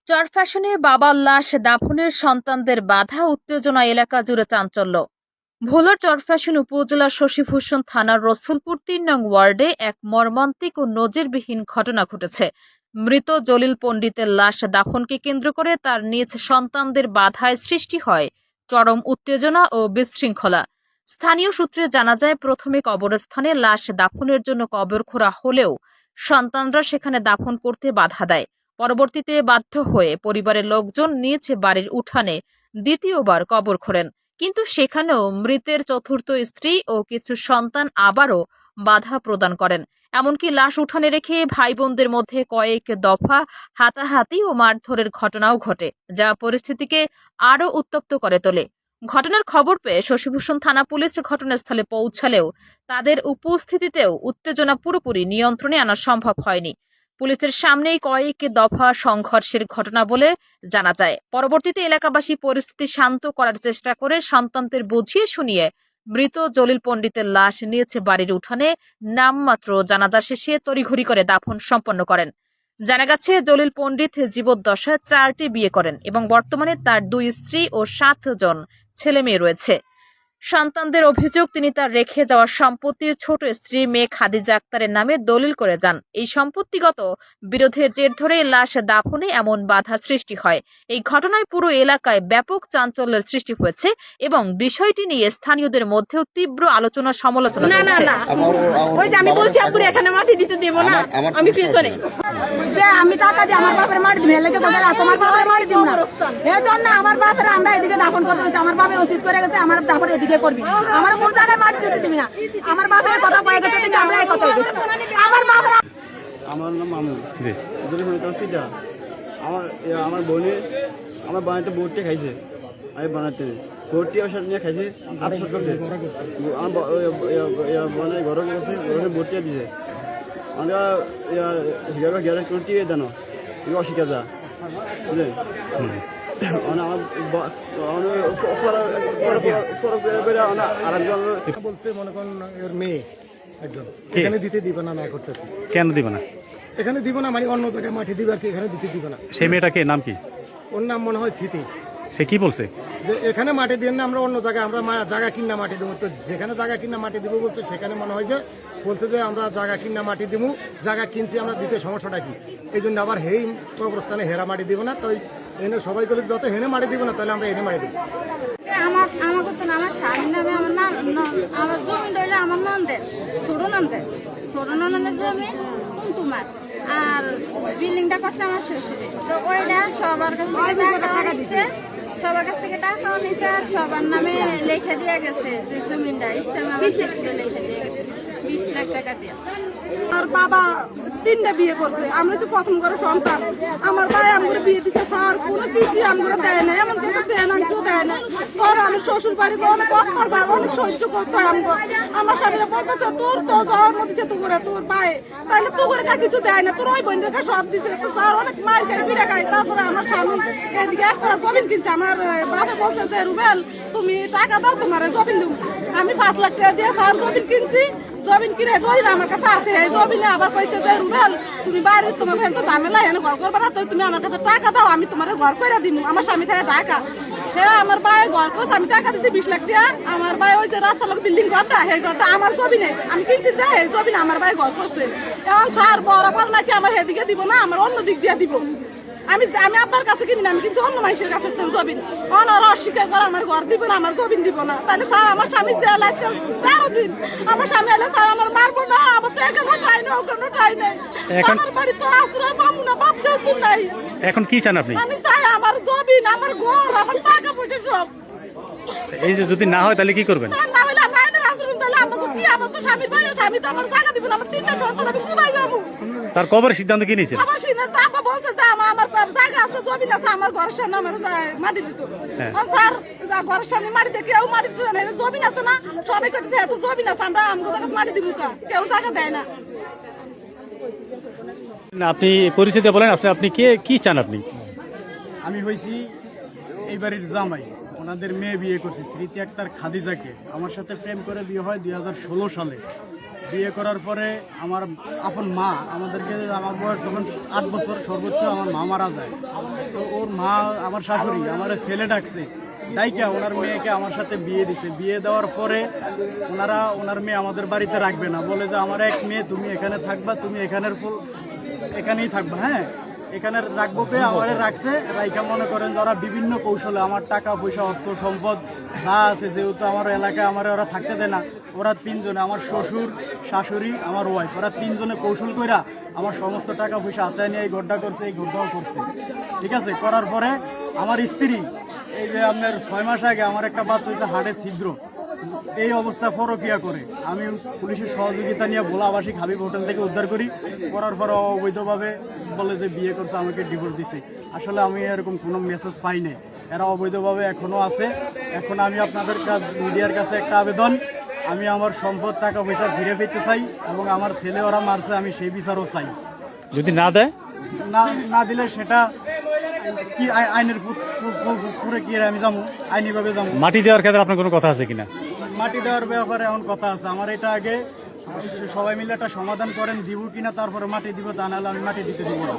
চরফ্যাশনে বাবার লাশ দাফনের সন্তানদের বাধা উত্তেজনা এলাকা জুড়ে চাঞ্চল্য। ভোলার চরফ্যাশন উপজেলার শশীভূষণ থানার রসুলপুর ৩ নং ওয়ার্ডে এক মর্মান্তিক ও নজিরবিহীন ঘটনা ঘটেছে। মৃত জলিল পণ্ডিতের লাশ দাফনকে কেন্দ্র করে তার নিজ সন্তানদের বাধায় সৃষ্টি হয় চরম উত্তেজনা ও বিশৃঙ্খলা। স্থানীয় সূত্রে জানা যায়, প্রথমে কবরস্থানে লাশ দাফনের জন্য কবর খোঁড়া হলেও সন্তানরা সেখানে দাফন করতে বাধা দেয়। পরবর্তীতে বাধ্য হয়ে পরিবারের লোকজন নিজ বাড়ির উঠানে দ্বিতীয়বার কবর খোঁড়েন, কিন্তু সেখানেও মৃতের চতুর্থ স্ত্রী ও কিছু সন্তান আবারও বাধা প্রদান করেন। এমনকি লাশ উঠানে রেখে ভাই বোনদের মধ্যে কয়েক দফা হাতাহাতি ও মারধরের ঘটনাও ঘটে, যা পরিস্থিতিকে আরও উত্তপ্ত করে তোলে। ঘটনার খবর পেয়ে শশীভূষণ থানা পুলিশ ঘটনাস্থলে পৌঁছালেও তাদের উপস্থিতিতেও উত্তেজনা পুরোপুরি নিয়ন্ত্রণে আনা সম্ভব হয়নি। পুলিশের সামনেই কয়েক দফা সংঘর্ষের ঘটনা বলে জানা যায়। পরবর্তীতে এলাকাবাসী পরিস্থিতি শান্ত করার চেষ্টা করে সন্তানদের বুঝিয়ে শুনিয়ে মৃত জলিল পণ্ডিতের লাশ নিয়েছে বাড়ির উঠানে। নামমাত্র জানাজা শেষে তড়িঘড়ি করে দাফন সম্পন্ন করেন। জানা গেছে, জলিল পণ্ডিত জীবদ্দশায় 4টি বিয়ে করেন এবং বর্তমানে তার 2 স্ত্রী ও 7 জন ছেলে মেয়ে রয়েছে। সন্তানদের অভিযোগ, তিনি তার রেখে যাওয়া সম্পত্তি ছোট স্ত্রী মেয়ে খাদিজা আক্তারের নামে দলিল করে যান। এই সম্পত্তিগত বিরোধের জের ধরে লাশ দাফনে এমন বাধা সৃষ্টি হয়। এই ঘটনায় পুরো এলাকায় ব্যাপক চাঞ্চল্যের সৃষ্টি হয়েছে এবং বিষয়টি নিয়ে স্থানীয়দের মধ্যেও তীব্র আলোচনা সমালোচনা চলছে। আমি বলছি আপুরে এখানে মাটি দিতে দেব না, আমি পিছনে যে আমি টাকা দিয়ে আমার বাপের মাটি দিবে, এলাকা বলে তোমার বাপের মাটি দিব না, এর জন্য আমার বাপের আমরা এদিকে দাফন করতে হচ্ছে। আমার বাপে উচিত করে গেছে আমার দাফন এদিকে করবি, আমার কোন জায়গায় মাটি দিতে দিবি না। আমার বাপের কথা কয়ে গেছে, কিন্তু আমরা এই কথা বলছি। আমার বাপের আমার নাম মামুন। জি আমার বোনের আমার বানাতে বোর্ডটি খাইছে, আমি বানাতে বোর্ডটি আমার সাথে নিয়ে খাইছে, আফসোস করছে আমার বোনের ঘরে গেছে, ঘরে বোর্ডটি দিছে। আমরা গ্যারেজ করতে দেন অশিক্ষা যা বুঝলেন। বলছে মনে করেন এর মেয়ে একজন এখানে দিতে দিবে না, না করছে। কেন দিবে না? এখানে দিব না মানে অন্য জায়গায় মাটি দিবে আর কি, এখানে দিতে দিবে না। সেই মেয়েটাকে নাম কি? ওর নাম মনে হয় স্মৃতি। সে কি বলছে? যে এখানে মাটি দিয়ে না, আমরা অন্য জায়গায় আমরা জায়গা কিনা মাটি দেবো। তো যেখানে জায়গা কিনা মাটি দিব বলছে, সেখানে মনে হয় যে বলছে যে আমরা জায়গা কিনা মাটি দিব, জায়গা কিনছি আমরা, দিতে সমস্যাটা কি? এই জন্য আবার হেই কবরস্থানে হেরা মাটি দিব না। তো এনে সবাই বলে যত হেনে মাটি দিব না, তাহলে আমরা এনে মাটি দিব। আমার স্বামীর নামে আমার নাম, আমার জমি রইলে আমার নন্দের ছোট নন্দের জমি তোমার, আর বিল্ডিংটা করছে আমার শ্বশুরে। তো ওইটা সবার কাছ থেকে টাকা দিচ্ছে, সবার কাছ থেকে টাকাও নিচ্ছে, আর সবার নামে লিখে দিয়ে গেছে যে জমিটা ইস্টাম আমার শ্বশুরে লিখে দিয়ে গেছে 20 লাখ টাকা দিয়ে। আর বাবা 3টা বিয়ে করছে, আমরা হচ্ছে প্রথম করে সন্তান। আমার ভাই আমার বিয়ে দিচ্ছে, স্যার কোনো কিছু আমরা দেয় না, এমন কোনো দেয় না, কেউ দেয় না। ধরো আমি শ্বশুর বাড়ি অনেক অত্যাচার ভাই, অনেক সহ্য করতে হয় আমাকে। আমার স্বামীরা বলতেছে তোর তো জন্ম দিচ্ছে তো করে তোর ভাই, তাহলে তো করে কিছু দেয় না, তোর ওই বোনকে সব দিচ্ছে। তো স্যার অনেক মার খাই ফিরে খাই। তারপরে আমার স্বামী এদিকে এক করে জমিন কিনছে। আমার বাবা বলছে যে রুবেল তুমি টাকা দাও, তোমার জমিন দেবো। আমি 5 লাখ টাকা দিয়ে স্যার জমিন কিনছি। জমিন কিনে দলিল আমার কাছে আছে, এই জমিনে আবার কইছে যে রুবেল তুমি বাড়ি তোমার তো ঝামেলা এনে ঘর করবা না, তো তুমি আমার কাছে টাকা দাও, আমি তোমার ঘর করে দিব। আমার স্বামী থেকে টাকা হ্যাঁ আমার ভাই ঘর করছে, আমি টাকা দিচ্ছি 20 লাখ টাকা। আমার ভাই ওই যে রাস্তার লোক বিল্ডিং ঘরটা, সেই ঘরটা আমার জমিনে আমি কিনছি, যে এই জমিনে আমার ভাই ঘর করছে। এখন স্যার বরাবর নাকি আমার সেদিকে দিব না, আমার অন্য দিক দিয়ে দিব। আমি আব্বার কাছে কিনি না, আমি কিন্তু অন্য মানুষের কাছে জমিন ওরা অস্বীকার করে আমার ঘর দিব না, আমার জমিন দিব না। তাহলে স্যার আমার স্বামী জেল আজকে 13 দিন, আমার স্বামী এলে স্যার আমার মারবো না, আমার তো এখানে ঠাই না, ওখানে ঠাই নাই, আমার বাড়ি তো আশ্রয় পাবো না, বাপকেও তো নাই। এখন কি চান আপনি? আমি চাই আমার জমিন, আমার ঘর, আমার টাকা পয়সা সব। এই যে যদি না হয় তাহলে কি করবেন? না হলে আমি আইনের আশ্রয়, তাহলে আমাকে কি, আমার তো স্বামীর ভাই, স্বামী তো আমার জায়গা দিব না, আমার 3টা সন্তান, আমি কোথায় যাবো? তার কবরের সিদ্ধান্ত কি নিয়েছেন? আমার সিদ্ধান্ত আব্বা বলছে যে আমার জায়গা আছে, জমিন আছে, আমার ঘরের সামনে আমার মাটি দিত। স্যার ঘরের সামনে মাটি দিয়ে কেউ মাটি দিতে না, জমিন আছে না, সবাই করতেছে এত জমিন আছে, আমরা আমাকে জায়গা মাটি দিব, কেউ জায়গা দেয় না। আপনি পরিচয় দিয়ে বলেন, আপনি কে, কি চান আপনি? আমি হয়েছি এই বাড়ির জামাই, ওনাদের মেয়ে বিয়ে করছি স্মৃতি আক্তার খাদিজাকে। আমার সাথে প্রেম করে বিয়ে হয় 2016 সালে। বিয়ে করার পরে আমার আপন মা আমাদেরকে, আমার বয়স তখন 8 বছর সর্বোচ্চ, আমার মা মারা যায়। তো ওর মা, আমার শাশুড়ি আমার ছেলে ডাকছে, দাইকা ওনার মেয়েকে আমার সাথে বিয়ে দিছে। বিয়ে দেওয়ার পরে ওনার মেয়ে আমাদের বাড়িতে রাখবে না, বলে যে আমার এক মেয়ে, তুমি এখানে থাকবা, তুমি এখানেই থাকবা, হ্যাঁ এখানে রাখবো পেয়ে আমারে রাখছে। রাইখা মনে করেন যে ওরা বিভিন্ন কৌশলে আমার টাকা পয়সা অর্থ সম্পদ যা আছে, যেহেতু আমার এলাকায় আমার ওরা থাকতে দেয় না, ওরা 3 জনে, আমার শ্বশুর শাশুড়ি আমার ওয়াইফ, ওরা 3 জনে কৌশল কইরা আমার সমস্ত টাকা পয়সা হাতায় নিয়ে এই ঘরটা করছে, এই ঘরটাও করছে। ঠিক আছে, করার পরে আমার স্ত্রী, এই যে আপনার 6 মাস আগে আমার একটা বাচ্চা হয়েছে হাড়ের ছিদ্র, এই অবস্থা পরকিয়া করে আমি পুলিশের সহযোগিতা নিয়ে ভোলা আবাসিক হাবিব হোটেল থেকে উদ্ধার করার পর অবৈধভাবে বলে যে বিয়ে করছে, আমাকে ডিভোর্স দিছে। আসলে আমি এরকম কোনো মেসেজ পাই নাই, এরা অবৈধভাবে এখনও আছে। এখন আমি আপনাদের মিডিয়ার কাছে একটা আবেদন, আমি আমার সম্পদ টাকা পয়সা ফিরে পেতে চাই, এবং আমার ছেলে ওরা মারছে, আমি সেই বিচারও চাই। যদি না দেয়, না দিলে সেটা কি আইনের ফুরে কি আমি যাবো, আইনিভাবে যাবো। মাটি দেওয়ার ক্ষেত্রে আপনার কোনো কথা আছে কিনা? মাটি দেওয়ার ব্যাপারে এখন কথা আছে আমার, এটা আগে সবাই মিলে একটা সমাধান করেন, দিব কিনা তারপরে মাটি দিব, তা নাহলে আমি মাটি দিতে দিব না।